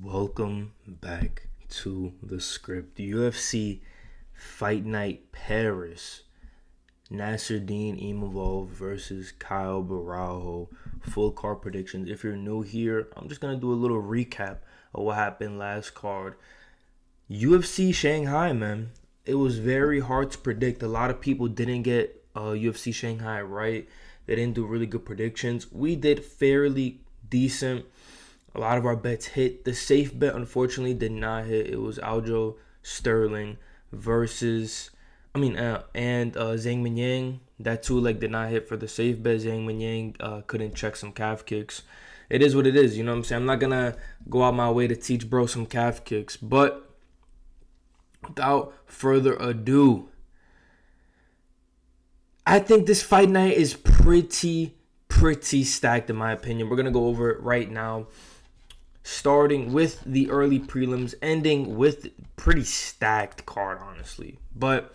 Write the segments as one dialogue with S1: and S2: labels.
S1: Welcome back to the script. UFC Fight Night Paris. Nasruddin Imavov versus Kyle Borralho. Full card predictions. If you're new here, I'm just going to do a little recap of what happened last card. UFC Shanghai, man. It was very hard to predict. A lot of people didn't get UFC Shanghai right. They didn't do really good predictions. We did fairly decent. A lot of our bets hit. The safe bet, unfortunately, did not hit. It was Aljo Sterling versus, and Zhang Minyang. That two leg did not hit for the safe bet. Zhang Minyang couldn't check some calf kicks. It is what it is, you know what I'm saying? I'm not going to go out my way to teach bro some calf kicks. But without further ado, I think this fight night is pretty stacked in my opinion. We're going to go over it right now. Starting with the early prelims, ending with pretty stacked card, honestly. But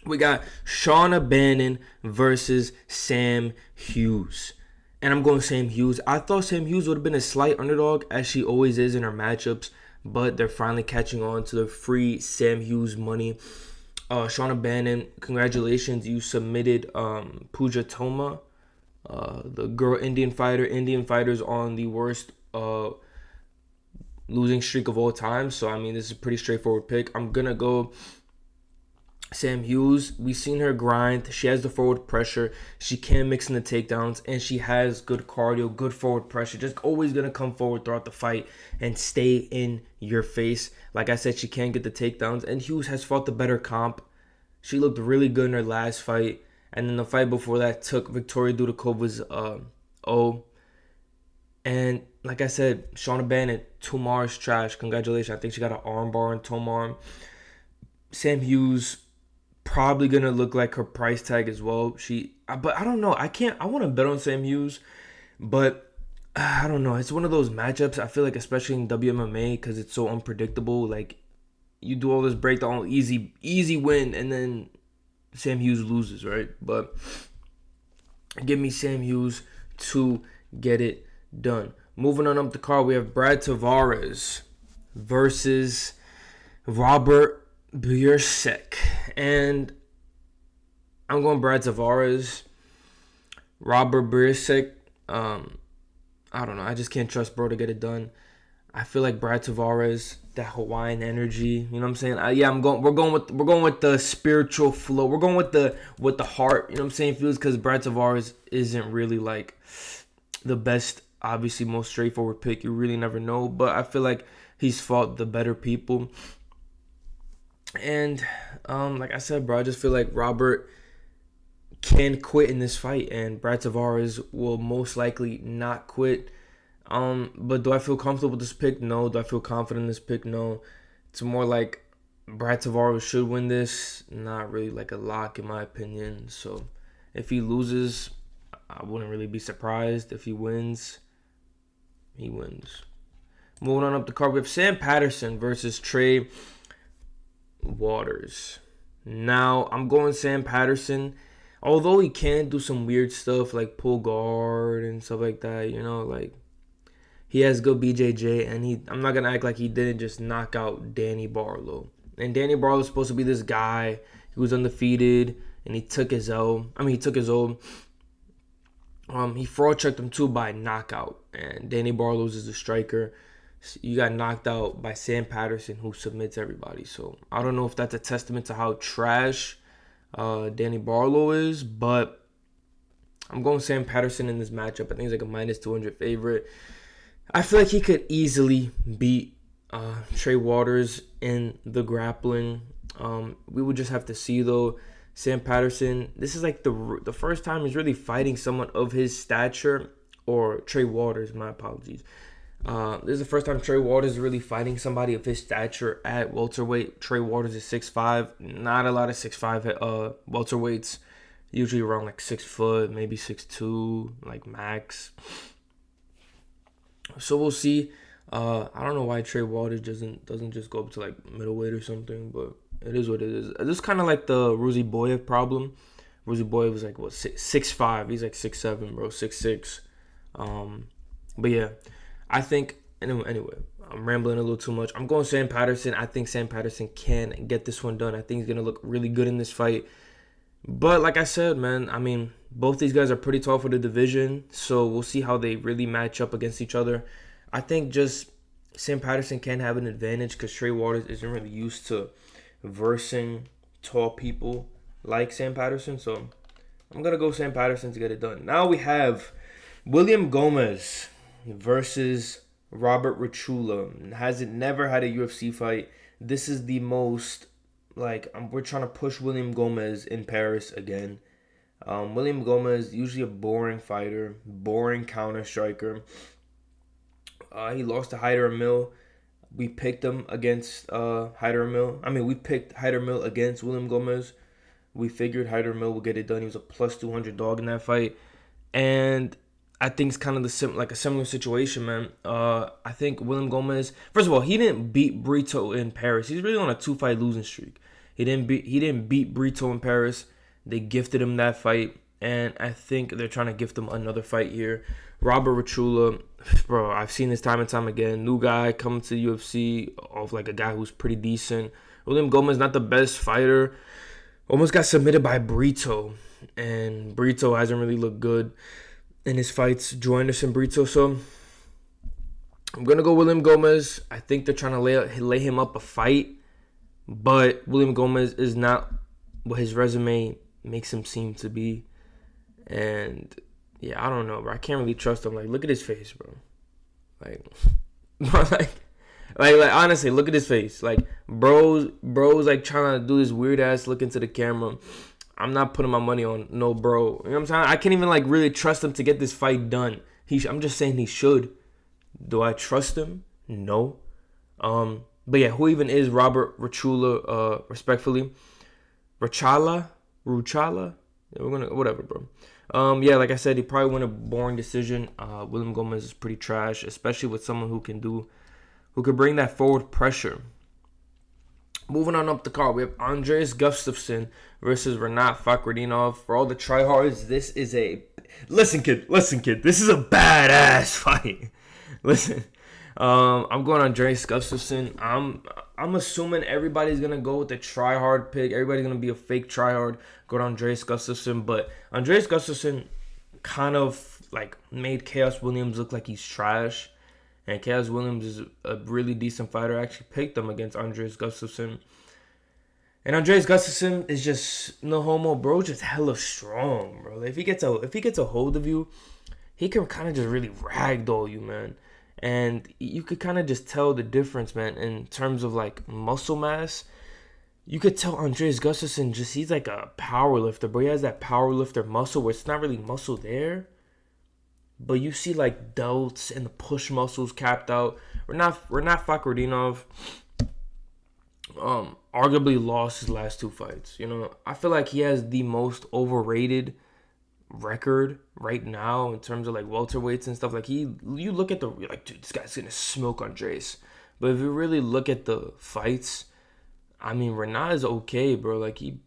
S1: we got Shauna Bannon versus Sam Hughes. And I'm going Sam Hughes. I thought Sam Hughes would have been a slight underdog, as she always is in her matchups. But they're finally catching on to the free Sam Hughes money. Shauna Bannon, congratulations. You submitted Pooja Toma, the girl Indian fighter. Indian fighters on the worst losing streak of all time. So, this is a pretty straightforward pick. I'm going to go Sam Hughes. We've seen her grind. She has the forward pressure. She can mix in the takedowns. And she has good cardio, good forward pressure. Just always going to come forward throughout the fight and stay in your face. Like I said, she can get the takedowns. And Hughes has fought the better comp. She looked really good in her last fight. And then the fight before that took Victoria Dudakova's O. And like I said, Shauna Bannon, Tomar's trash. Congratulations. I think she got an armbar on Tomar. Sam Hughes probably going to look like her price tag as well. But I don't know. I want to bet on Sam Hughes. But I don't know. It's one of those matchups. I feel like especially in WMMA because it's so unpredictable. Like you do all this breakdown, easy win. And then Sam Hughes loses, right? But give me Sam Hughes to get it done. Moving on up the card, we have Brad Tavares versus Robert Bryczek. And I'm going Brad Tavares. Robert Bryczek, I don't know. I just can't trust bro to get it done. I feel like Brad Tavares, that Hawaiian energy, you know what I'm saying? We're going with the spiritual flow. We're going with the heart, you know what I'm saying? Feels because Brad Tavares isn't really like the best, obviously most straightforward pick. You really never know, but I feel like he's fought the better people. And like I said, bro, I just feel like Robert can quit in this fight, and Brad Tavares will most likely not quit. But do I feel comfortable with this pick? No. Do I feel confident in this pick? No. It's more like Brad Tavares should win this. Not really like a lock in my opinion. So if he loses, I wouldn't really be surprised. If he wins, he wins. Moving on up the card, we have Sam Patterson versus Trey Waters. Now, I'm going Sam Patterson. Although he can do some weird stuff like pull guard and stuff like that, like he has good BJJ, and I'm not going to act like he didn't just knock out Danny Borralho. And Danny Borralho is supposed to be this guy who was undefeated, and he took his O. He fraud checked him too by knockout. And Danny Borralho is a striker. You got knocked out by Sam Patterson, who submits everybody. So I don't know if that's a testament to how trash Danny Borralho is, but I'm going Sam Patterson in this matchup. I think he's like a minus 200 favorite. I feel like he could easily beat Trey Waters in the grappling. We would just have to see, though. Sam Patterson, this is like the first time he's really fighting someone of his stature, or Trey Waters, my apologies. This is the first time Trey Waters is really fighting somebody of his stature at welterweight. Trey Waters is 6'5". Not a lot of 6'5" welterweights. Usually around like 6 foot, maybe 6'2", like max. So we'll see. I don't know why Trey Waters doesn't just go up to like middleweight or something, but it is what it is. This is kind of like the Ruzi Boyev problem. Ruzi Boyev was like 6'5". He's like 6'7", bro, 6'6". But yeah, I think Anyway, I'm rambling a little too much. I'm going Sam Patterson. I think Sam Patterson can get this one done. I think he's going to look really good in this fight. But like I said, man, I mean, both these guys are pretty tall for the division. So we'll see how they really match up against each other. I think just Sam Patterson can have an advantage because Trey Waters isn't really used to versing tall people like Sam Patterson. So I'm going to go Sam Patterson to get it done. Now we have William Gomis versus Robert Ruchala. Never had a UFC fight. This is the most, we're trying to push William Gomis in Paris again. William Gomis, usually a boring fighter, boring counter striker. He lost to Hyder Emil. We picked him against Hyder Emil. We picked Hyder Emil against William Gomis. We figured Hyder Emil would get it done. He was a plus 200 dog in that fight. And I think it's kind of a similar situation, man. I think William Gomis, first of all, he didn't beat Brito in Paris. He's really on a 2-fight losing streak. He didn't beat Brito in Paris. They gifted him that fight, and I think they're trying to gift him another fight here. Robert Ruchala, bro, I've seen this time and time again. New guy coming to the UFC off like a guy who's pretty decent. William Gomis, not the best fighter. Almost got submitted by Brito, and Brito hasn't really looked good in his fights. Joinderson Brito, so I'm gonna go William Gomis. I think they're trying to lay him up a fight, but William Gomis is not what his resume makes him seem to be. And yeah, I don't know, bro. I can't really trust him. Like, look at his face, bro. Like honestly, look at his face. Like, bro's like trying to do this weird ass look into the camera. I'm not putting my money on no bro. You know what I'm saying? I can't even like really trust him to get this fight done. I'm just saying he should. Do I trust him? No. But yeah, who even is Robert Ruchala? Respectfully, Ruchala. Yeah, we're gonna whatever, bro. Yeah, like I said, he probably won a boring decision. William Gomis is pretty trash, especially with someone who could bring that forward pressure. Moving on up the card, we have Andreas Gustafsson versus Rinat Fakhretdinov. For all the tryhards, this is a... Listen, kid. This is a badass fight. Listen. I'm going Andreas Gustafsson. I'm assuming everybody's going to go with the tryhard pick. Everybody's going to be a fake tryhard. Go to Andreas Gustafsson. But Andreas Gustafsson kind of like made Chaos Williams look like he's trash. And Chaos Williams is a really decent fighter. I actually picked him against Andreas Gustafsson. And Andreas Gustafsson is just no homo, bro. Just hella strong, bro. Like, if he gets a hold of you, he can kind of just really ragdoll you, man. And you could kind of just tell the difference, man, in terms of like muscle mass. You could tell Andreas Gustafsson he's like a power lifter, bro. He has that power lifter muscle where it's not really muscle there. But you see like delts and the push muscles capped out. Rinat Fakhretdinov arguably lost his last 2 fights. You know, I feel like he has the most overrated record right now in terms of like welterweights and stuff. Like you look at you're like, dude, this guy's gonna smoke Andreas. But if you really look at the fights, I mean, Rinat is okay, bro. Like he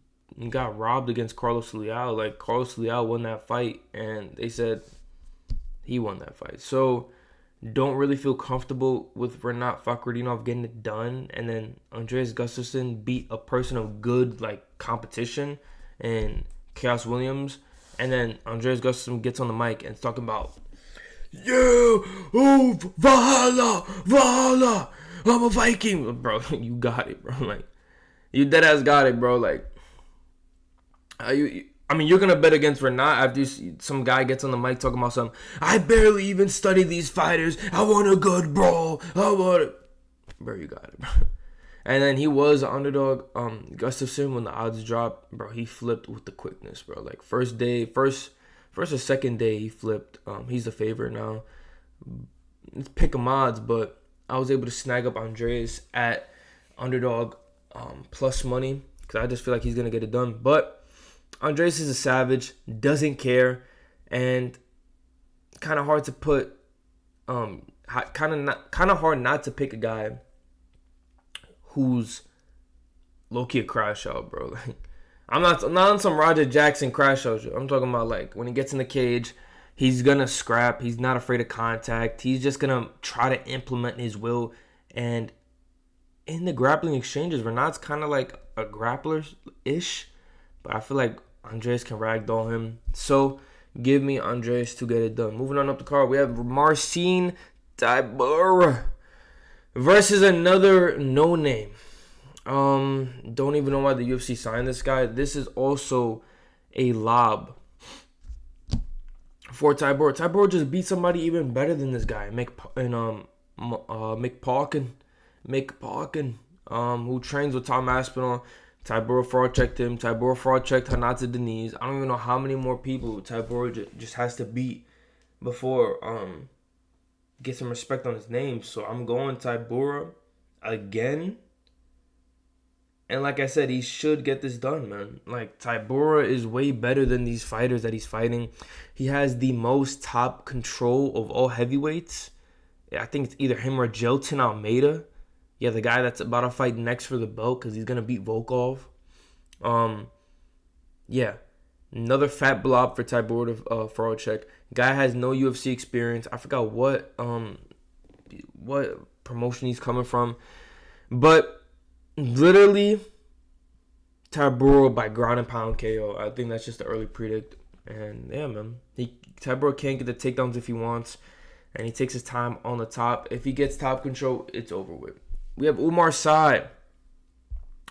S1: got robbed against Carlos Leal. Like Carlos Leal won that fight, and they said he won that fight. So don't really feel comfortable with Rinat Fakhretdinov getting it done. And then Andreas Gustafsson beat a person of good like competition and Chaos Williams. And then Andreas Gustafsson gets on the mic and is talking about, yeah, oh, Valhalla, I'm a Viking. Bro, you got it, bro. Like, you deadass got it, bro. Like, you're going to bet against Rinat after some guy gets on the mic talking about something. I barely even study these fighters. I want a good brawl. I want it. Bro, you got it, bro. And then he was an underdog. Gustafsson, when the odds dropped, bro, he flipped with the quickness, bro. Like, first or second day, he flipped. He's the favorite now. It's pick 'em odds, but I was able to snag up Andreas at underdog plus money because I just feel like he's going to get it done. But Andreas is a savage, doesn't care, and kind of hard to put, kind of hard not to pick a guy who's low-key a crash out, bro. Like, I'm not on some Roger Jackson crash out. I'm talking about like when he gets in the cage, He's going to scrap. He's not afraid of contact. He's just going to try to implement his will. And in the grappling exchanges, Renat's kind of like a grappler-ish. But I feel like Andreas can ragdoll him. So give me Andreas to get it done. Moving on up the card, we have Marcin Tybura versus another no-name. Don't even know why the UFC signed this guy. This is also a lob for Tybura. Tybura just beat somebody even better than this guy, McPawkin, who trains with Tom Aspinall. Tybura fraud checked him. Tybura fraud checked Denis. I don't even know how many more people Tybura just has to beat before get some respect on his name. So I'm going Tybura again. And like I said, he should get this done, man. Like, Tybura is way better than these fighters that he's fighting. He has the most top control of all heavyweights. I think it's either him or Jelton Almeida. Yeah, the guy that's about to fight next for the belt because he's going to beat Volkov. Yeah. Another fat blob for Tybura to fraud check. Guy has no UFC experience. I forgot what promotion he's coming from. But literally, Tybura by ground and pound KO. I think that's just the early predict. And yeah, man. Tybura can't get the takedowns if he wants. And he takes his time on the top. If he gets top control, it's over with. We have Umar Sy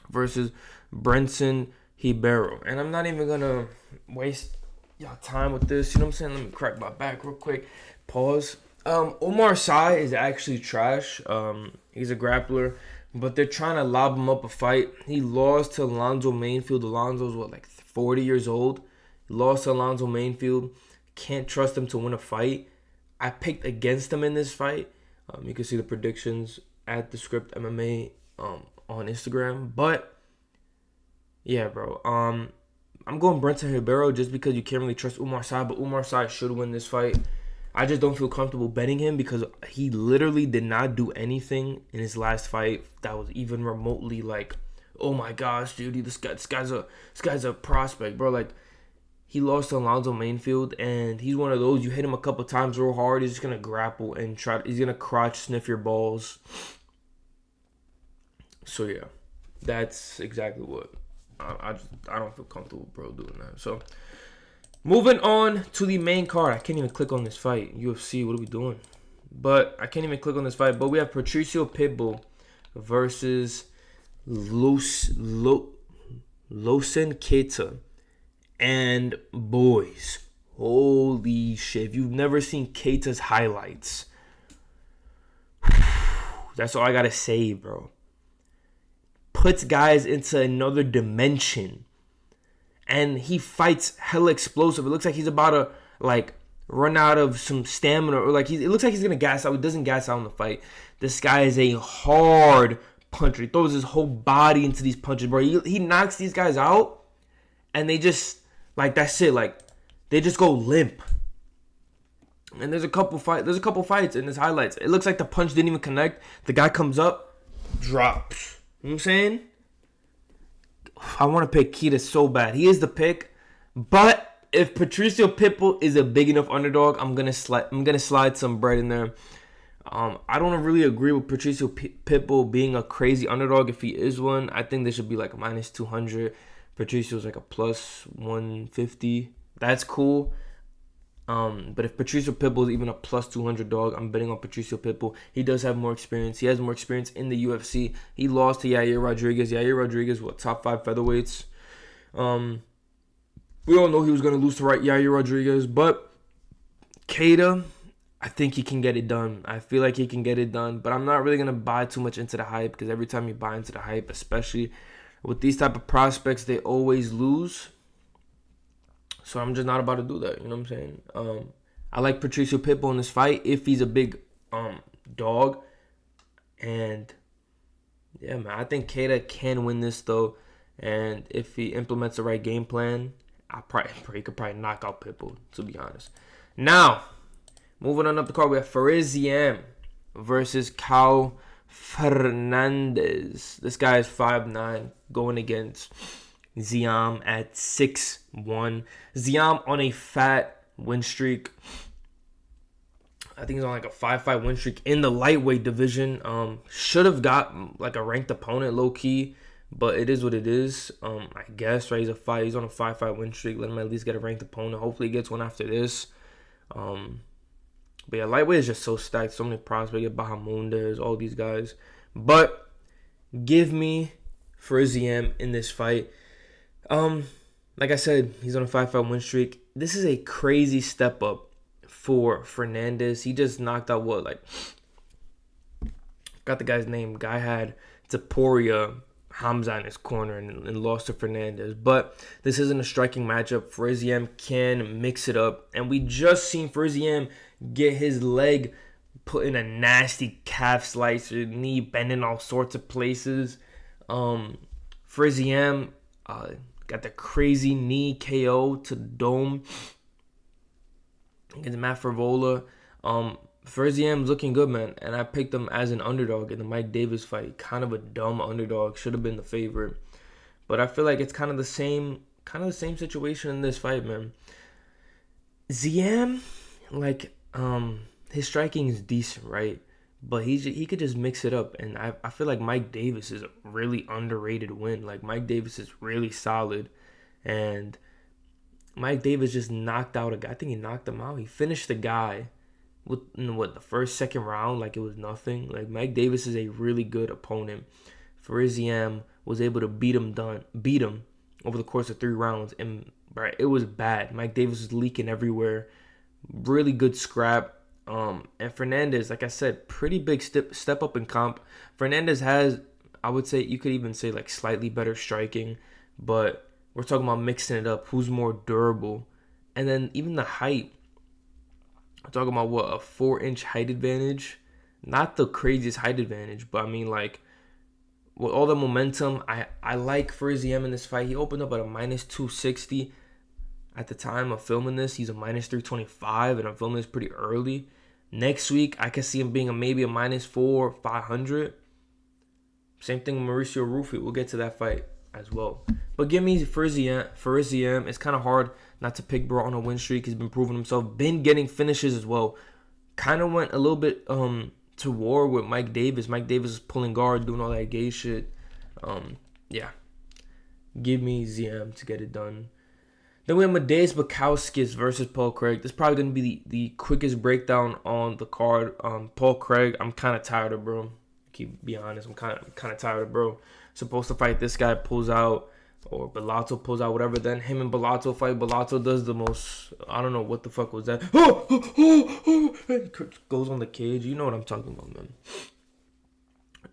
S1: versus Brenson Ribeiro. And I'm not even going to waste y'all time with this. You know what I'm saying? Let me crack my back real quick. Pause. Umar Sy is actually trash. He's a grappler. But they're trying to lob him up a fight. He lost to Alonzo Mainfield. Alonzo's, 40 years old? He lost to Alonzo Mainfield. Can't trust him to win a fight. I picked against him in this fight. You can see the predictions at the Script MMA on Instagram. But, yeah, bro. I'm going Brenton Ribeiro just because you can't really trust Umar Sy. But Umar Sy should win this fight. I just don't feel comfortable betting him because he literally did not do anything in his last fight that was even remotely like, oh my gosh, dude, this guy's a prospect, bro. Like, he lost to Alonzo Mainfield, and he's one of those, you hit him a couple times real hard, he's just gonna grapple and he's gonna crotch sniff your balls. So yeah, that's exactly what I don't feel comfortable, bro, doing that. So moving on to the main card. I can't even click on this fight. UFC, what are we doing? But I can't even click on this fight. But we have Patricio Pitbull versus Losen Keita. And boys, holy shit. If you've never seen Keita's highlights, that's all I gotta say, bro. Puts guys into another dimension. And he fights hella explosive. It looks like he's about to, run out of some stamina. Or, it looks like he's going to gas out. He doesn't gas out in the fight. This guy is a hard puncher. He throws his whole body into these punches, bro. He knocks these guys out. And they just, that's it. They just go limp. And there's a couple fights in his highlights. It looks like the punch didn't even connect. The guy comes up, drops. You know what I'm saying? I want to pick Keita so bad. He is the pick, but if Patricio Pitbull is a big enough underdog, I'm gonna slide some bread in there. I don't really agree with Patricio Pitbull being a crazy underdog. If he is one, I think they should be like a minus 200. Patricio's like a plus 150. That's cool. But if Patricio Pitbull is even a plus 200 dog, I'm betting on Patricio Pitbull. He does have more experience. He has more experience in the UFC. He lost to Yair Rodriguez. Yair Rodriguez, top 5 featherweights. We all know he was going to lose to Yair Rodriguez. But Keita, I think he can get it done. I feel like he can get it done. But I'm not really going to buy too much into the hype because every time you buy into the hype, especially with these type of prospects, they always lose. So I'm just not about to do that. You know what I'm saying? I like Patricio Pitbull in this fight if he's a big dog. And yeah, man, I think Keita can win this though. And if he implements the right game plan, he could probably knock out Pitbull, to be honest. Now, moving on up the card, we have Ziam versus Fernandes. This guy is 5'9", going against Ziam at 6'1". Ziam on a fat win streak. I think he's on like a 5-5 win streak in the lightweight division. Should have got like a ranked opponent low key, but it is what it is. I guess, right? He's on a 5-5 win streak. Let him at least get a ranked opponent. Hopefully he gets one after this. But yeah, lightweight is just so stacked. So many prospects. You get Bahamundes, all these guys. But give me for Ziam in this fight. Like I said, he's on a 5-5 win streak. This is a crazy step up for Fernandes. He just knocked out got the guy's name. Guy had Tybura, Hamza in his corner and lost to Fernandes. But this isn't a striking matchup. Ziam can mix it up. And we just seen Ziam get his leg put in a nasty calf slicer, knee bending all sorts of places. Ziam got the crazy knee KO to the dome against Matt Favola. Ziam's looking good, man, and I picked him as an underdog in the Mike Davis fight. Kind of a dumb underdog, should have been the favorite, but I feel like it's kind of the same situation in this fight, man. Ziam, like, his striking is decent, right? But he could just mix it up, and I feel like Mike Davis is a really underrated win. Like, Mike Davis is really solid, and Mike Davis just knocked out a guy. I think he knocked him out. He finished the guy in the second round like it was nothing. Like, Mike Davis is a really good opponent. Ziam was able to beat him over the course of 3 rounds, and right, it was bad. Mike Davis was leaking everywhere. Really good scrap. And Fernandes, like I said, pretty big step up in comp. Fernandes has, I would say, you could even say like slightly better striking, but we're talking about mixing it up. Who's more durable? And then even the height. I'm talking about a 4-inch height advantage. Not the craziest height advantage, but I mean, like, with all the momentum, I like Ziam in this fight. He opened up at a minus 260. At the time of filming this, he's a minus 325, and I'm filming this pretty early. Next week, I can see him being maybe a minus 500. Same thing with Mauricio Ruffy. We'll get to that fight as well. But give me Ziam. It's kind of hard not to pick bro on a win streak. He's been proving himself. Been getting finishes as well. Kind of went a little bit to war with Mike Davis. Mike Davis is pulling guard, doing all that gay shit. Yeah. Give me Ziam to get it done. Then we have Bukauskas versus Paul Craig. This is probably going to be the quickest breakdown on the card. Paul Craig, I'm kind of tired of, bro. Be honest, I'm kind of tired of, bro. Supposed to fight this guy, pulls out, or Bellato pulls out, whatever. Then him and Bellato fight. Bellato does the most, I don't know what the fuck was that. Goes on the cage. You know what I'm talking about, man.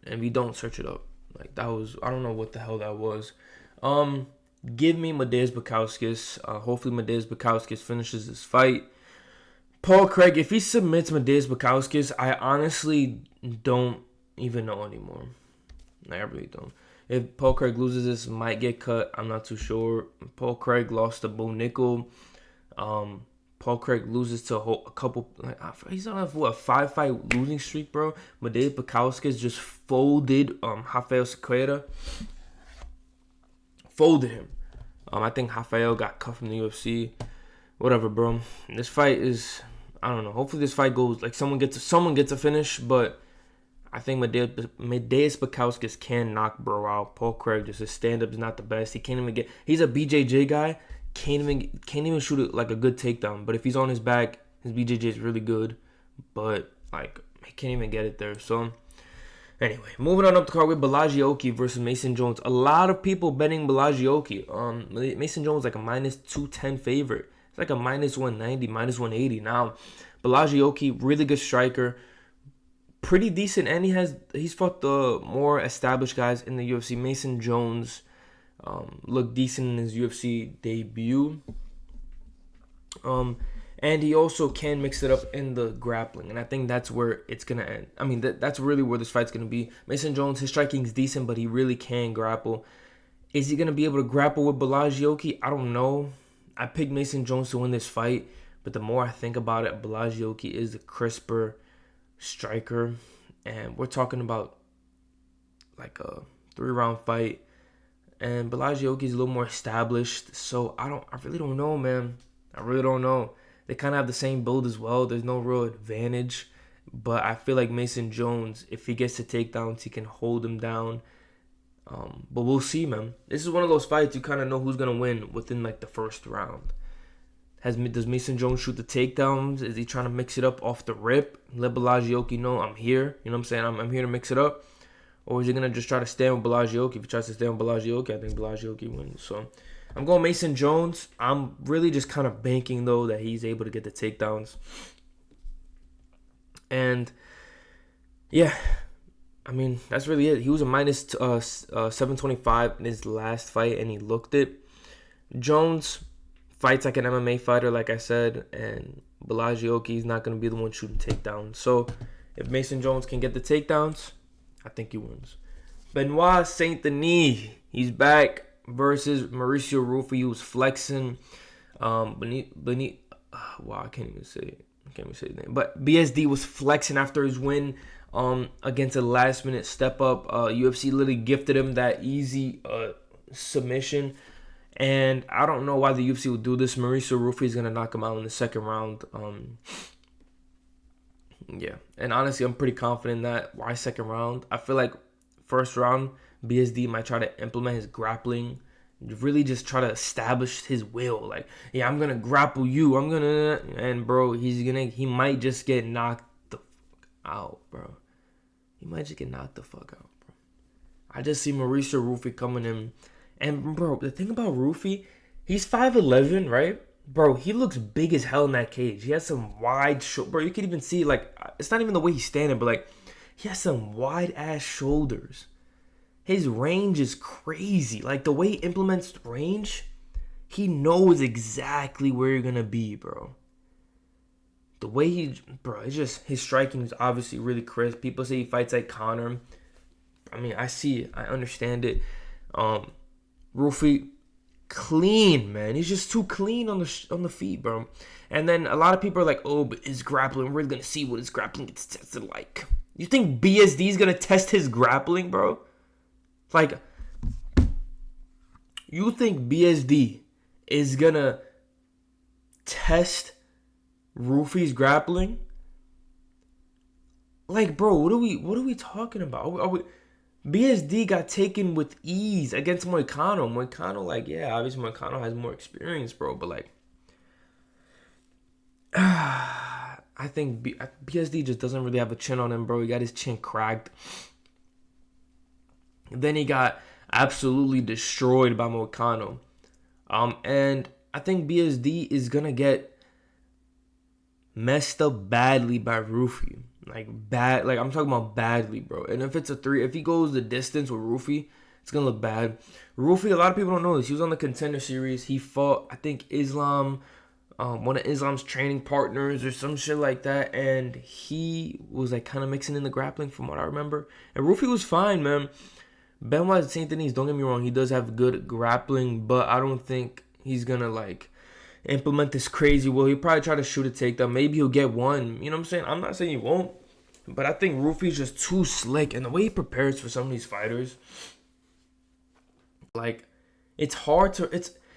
S1: And we don't search it up. Like, that was, I don't know what the hell that was. Give me Bukauskas. Hopefully Bukauskas finishes this fight. Paul Craig, if he submits Bukauskas, I honestly don't even know anymore. I really don't. If Paul Craig loses this, might get cut. I'm not too sure. Paul Craig lost to Bo Nickel. Paul Craig loses to a couple. He's on a 5-fight losing streak, bro. Bukauskas just folded Rafael Sequeira. Folded him. I think Rafael got cut from the UFC. Whatever, bro. This fight is, I don't know. Hopefully this fight goes like someone gets a finish, but I think Medeiros Bukauskas can knock bro out. Paul Craig, just his stand up is not the best. He can't even get. He's a BJJ guy. Can't even shoot it like a good takedown. But if he's on his back, his BJJ is really good. But like he can't even get it there. So. Anyway, moving on up the card with Borralho versus Mason Jones. A lot of people betting Borralho. Mason Jones like a minus 210 favorite. It's like a minus 190, minus 180. Now, Borralho, really good striker. Pretty decent, and he's fought the more established guys in the UFC. Mason Jones looked decent in his UFC debut. And he also can mix it up in the grappling. And I think that's where it's going to end. I mean, that's really where this fight's going to be. Mason Jones, his striking is decent, but he really can grapple. Is he going to be able to grapple with Borralho? I don't know. I picked Mason Jones to win this fight. But the more I think about it, Borralho is the crisper striker. And we're talking about like a 3-round fight. And Borralho is a little more established. So I really don't know, man. I really don't know. They kind of have the same build as well. There's no real advantage. But I feel like Mason Jones, if he gets to takedowns, he can hold him down. But we'll see, man. This is one of those fights you kind of know who's going to win within, like, the first round. Does Mason Jones shoot the takedowns? Is he trying to mix it up off the rip? Let Bellagioki know I'm here. You know what I'm saying? I'm here to mix it up. Or is he going to just try to stand with Bellagioki? If he tries to stand with Bellagioki, I think Bellagioki wins. So I'm going Mason Jones. I'm really just kind of banking, though, that he's able to get the takedowns. And, yeah, I mean, that's really it. He was a minus 725 in his last fight, and he looked it. Jones fights like an MMA fighter, like I said, and Bellagioki is not going to be the one shooting takedowns. So if Mason Jones can get the takedowns, I think he wins. Benoit Saint Denis, he's back versus Mauricio Ruffy. He was flexing. Wow, I can't even say it. His name. But BSD was flexing after his win against a last-minute step-up. UFC literally gifted him that easy submission. And I don't know why the UFC would do this. Mauricio Ruffy is going to knock him out in the second round. Yeah. And honestly, I'm pretty confident in that. Why second round? I feel like first round, BSD might try to implement his grappling. Really just try to establish his will. Like, yeah, I'm going to grapple you. And, bro, he might just get knocked the fuck out, bro. He might just get knocked the fuck out, bro. I just see Mauricio Ruffy coming in. And, bro, the thing about Ruffy, he's 5'11", right? Bro, he looks big as hell in that cage. He has some wide shoulders. Bro, you can even see, like, it's not even the way he's standing, but, like, he has some wide-ass shoulders. His range is crazy. Like, the way he implements range, he knows exactly where you're going to be, bro. The way it's just, his striking is obviously really crisp. People say he fights like Conor. I mean, I see it. I understand it. Ruffy, clean, man. He's just too clean on the feet, bro. And then a lot of people are like, oh, but his grappling, we're going to see what his grappling gets tested like. You think BSD is going to test his grappling, bro? Like, you think BSD is going to test Ruffy's grappling? Like, bro, what are we talking about? BSD got taken with ease against Moicano. Moicano, like, yeah, obviously Moicano has more experience, bro. But, like, I think BSD just doesn't really have a chin on him, bro. He got his chin cracked. Then he got absolutely destroyed by Moicano. And I think BSD is going to get messed up badly by Ruffy. Like, I'm talking about badly, bro. And if it's a 3, if he goes the distance with Ruffy, it's going to look bad. Ruffy, a lot of people don't know this. He was on the Contender Series. He fought, I think, Islam, one of Islam's training partners or some shit like that. And he was, like, kind of mixing in the grappling from what I remember. And Ruffy was fine, man. Benoit Saint Denis, don't get me wrong, he does have good grappling, but I don't think he's going to, like, implement this crazy will. He'll probably try to shoot a takedown. Maybe he'll get one. You know what I'm saying? I'm not saying he won't, but I think Ruffy's just too slick. And the way he prepares for some of these fighters, like, it's hard to...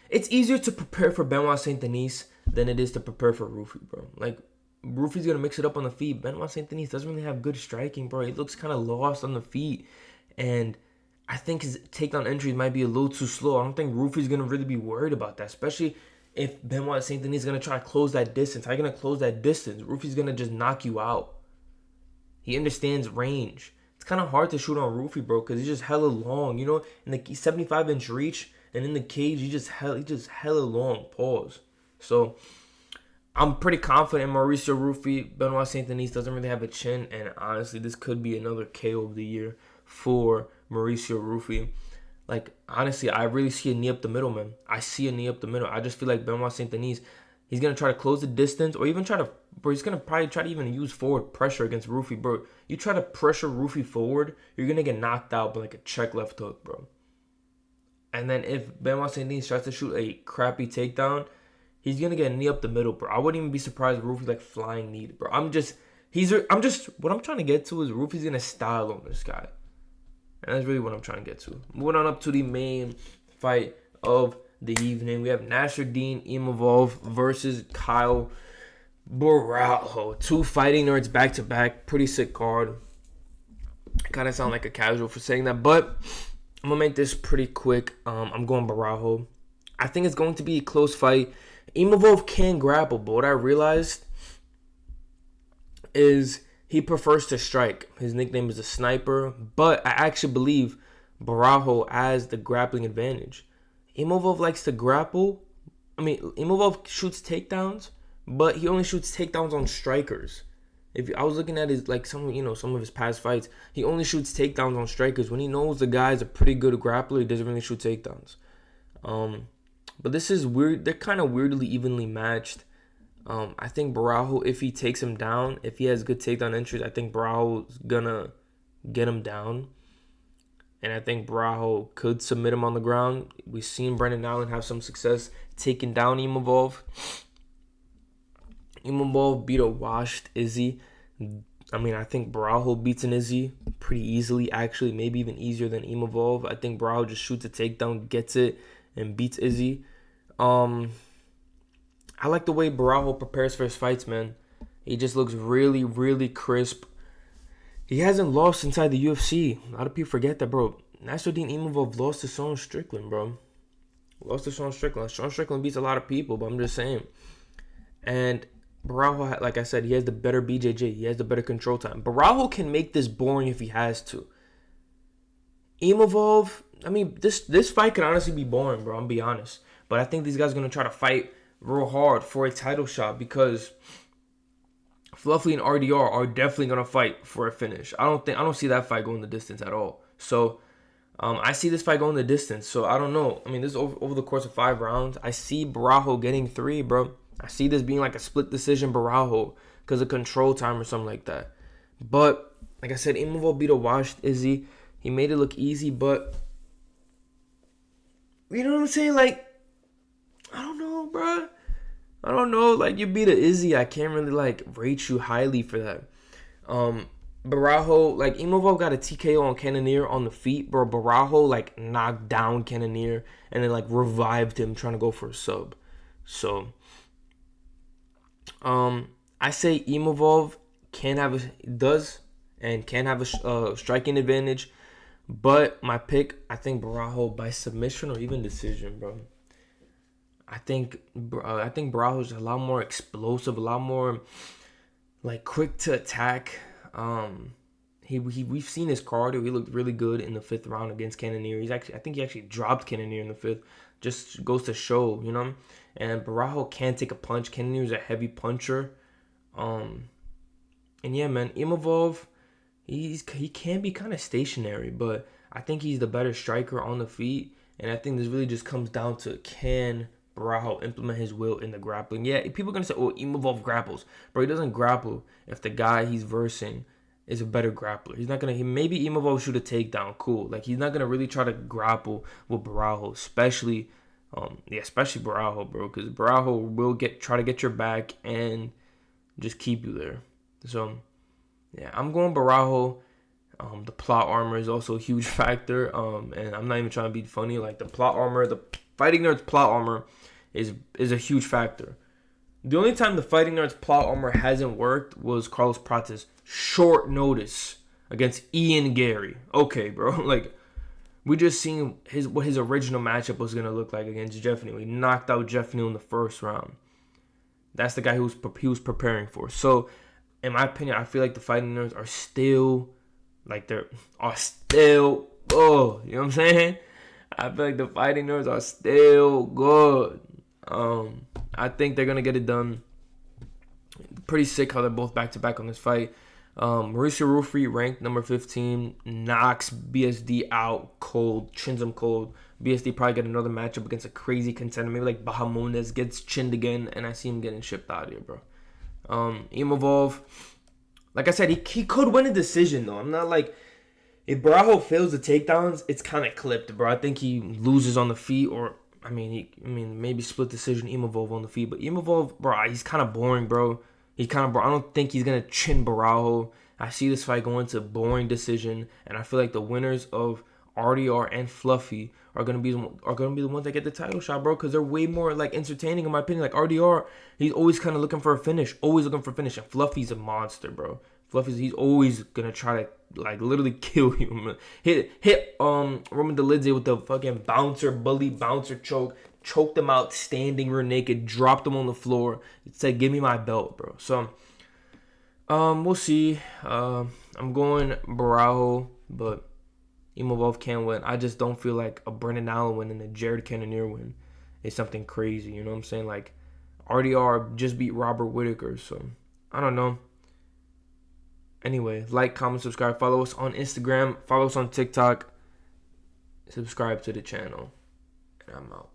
S1: It's easier to prepare for Benoit Saint Denis than it is to prepare for Ruffy, bro. Like, Ruffy's going to mix it up on the feet. Benoit Saint Denis doesn't really have good striking, bro. He looks kind of lost on the feet. And I think his takedown entries might be a little too slow. I don't think Ruffy's going to really be worried about that, especially if Benoit Saint Denis is going to try to close that distance. How are you going to close that distance? Ruffy's going to just knock you out. He understands range. It's kind of hard to shoot on Ruffy, bro, because he's just hella long. You know, in the 75-inch reach and in the cage, he's just hella long. Pause. So I'm pretty confident in Mauricio Ruffy. Benoit Saint Denis doesn't really have a chin, and honestly, this could be another KO of the year for Mauricio Ruffy. Like, honestly, I really see a knee up the middle, man. I see a knee up the middle. I just feel like Benoit Saint Denis, he's going to try to close the distance or even he's going to probably try to even use forward pressure against Ruffy, bro. You try to pressure Ruffy forward, you're going to get knocked out by like a check left hook, bro. And then if Benoit Saint Denis tries to shoot a crappy takedown, he's going to get a knee up the middle, bro. I wouldn't even be surprised if Ruffy like flying knee, bro. What I'm trying to get to is Ruffy's going to style on this guy. And that's really what I'm trying to get to. Moving on up to the main fight of the evening. We have Nasruddin Imavov versus Kyle Borralho. 2 fighting nerds back to back. Pretty sick card. Kind of sound like a casual for saying that, but I'm gonna make this pretty quick. I'm going Borralho. I think it's going to be a close fight. Imavov can grapple, but what I realized is he prefers to strike. His nickname is a sniper, but I actually believe Borralho has the grappling advantage. Imavov likes to grapple. Imavov shoots takedowns, but he only shoots takedowns on strikers. If I was looking at his some of his past fights, he only shoots takedowns on strikers. When he knows the guy's a pretty good grappler, he doesn't really shoot takedowns. But this is weird. They're kind of weirdly evenly matched. I think Borralho, if he takes him down, if he has good takedown entries, I think Borralho's gonna get him down. And I think Borralho could submit him on the ground. We've seen Brendan Allen have some success taking down Imavov. Imavov beat a washed Izzy. I think Borralho beats an Izzy pretty easily, actually, maybe even easier than Imavov. I think Borralho just shoots a takedown, gets it, and beats Izzy. I like the way Borralho prepares for his fights, man. He just looks really, really crisp. He hasn't lost inside the UFC. A lot of people forget that, bro. Nasruddin Imavov lost to Sean Strickland, bro. Sean Strickland beats a lot of people, but I'm just saying. And Borralho, like I said, he has the better BJJ. He has the better control time. Borralho can make this boring if he has to. Imavov, this fight could honestly be boring, bro. I'm gonna be honest. But I think these guys are gonna try to fight real hard for a title shot because Fluffy and RDR are definitely gonna fight for a finish. I don't see that fight going the distance at all. So I see this fight going the distance. So I don't know. This is over the course of 5 rounds. I see Borralho getting 3, bro. I see this being like a split decision Borralho because of control time or something like that. But like I said, Imavov beat a washed Izzy. He made it look easy, but you know what I'm saying? I don't know, bro. I don't know. You beat a Izzy. I can't really rate you highly for that. Borralho, Imavov got a TKO on Cannonier on the feet, bro. Borralho knocked down Cannonier and then revived him trying to go for a sub. So I say Imavov can have a striking advantage, but my pick, I think Borralho by submission or even decision, bro. I think Borralho is a lot more explosive, a lot more quick to attack. We've seen his cardio. He looked really good in the 5th round against Cannonier. I think he actually dropped Cannonier in the 5th. Just goes to show, you know. And Borralho can take a punch. Cannonier is a heavy puncher. And yeah, man, Imavov, he can be kind of stationary, but I think he's the better striker on the feet. And I think this really just comes down to can Borralho implement his will in the grappling. Yeah, people are going to say, oh, Imavov grapples. Bro, he doesn't grapple if the guy he's versing is a better grappler. He's not going to... Maybe Imavov shoot a takedown. Cool. He's not going to really try to grapple with Borralho, especially Borralho, bro. Because Borralho will try to get your back and just keep you there. So, yeah, I'm going Borralho. The plot armor is also a huge factor. And I'm not even trying to be funny. The plot armor, the Fighting Nerds plot armor is a huge factor. The only time the Fighting Nerds plot armor hasn't worked was Carlos Prates' short notice against Ian Gary. Okay, bro. We just seen what his original matchup was gonna look like against Jeff Neal. He knocked out Jeff Neal in the 1st round. That's the guy he was preparing for. So, in my opinion, I feel like the Fighting Nerds are still oh, you know what I'm saying? I feel like the Fighting Nerds are still good. I think they're going to get it done. Pretty sick how they're both back-to-back on this fight. Mauricio Ruffy, ranked number 15, knocks BSD out cold, chins him cold. BSD probably get another matchup against a crazy contender. Maybe Bahamondes gets chinned again, and I see him getting shipped out of here, bro. Imavov, like I said, he could win a decision, though. I'm not if Borralho fails the takedowns, it's kind of clipped, bro. I think he loses on the feet, or maybe split decision Imavov on the feet. But Imavov, bro, he's kind of boring, bro. He's kind of boring. I don't think he's gonna chin Borralho. I see this fight going to boring decision, and I feel like the winners of RDR and Fluffy are gonna be the ones that get the title shot, bro, because they're way more like entertaining in my opinion. Like RDR, he's always kind of looking for a finish, and Fluffy's a monster, bro. He's always gonna try to like literally kill you, man. Hit Roman Delidze with the fucking bouncer choke, choked him out standing rear naked, dropped him on the floor. It said, "Give me my belt, bro." So we'll see. I'm going Borralho, but Imavov can't win. I just don't feel like a Brendan Allen win and a Jared Cannonier win is something crazy. You know what I'm saying? Like, RDR just beat Robert Whittaker, so I don't know. Anyway, like, comment, subscribe. Follow us on Instagram. Follow us on TikTok. Subscribe to the channel. And I'm out.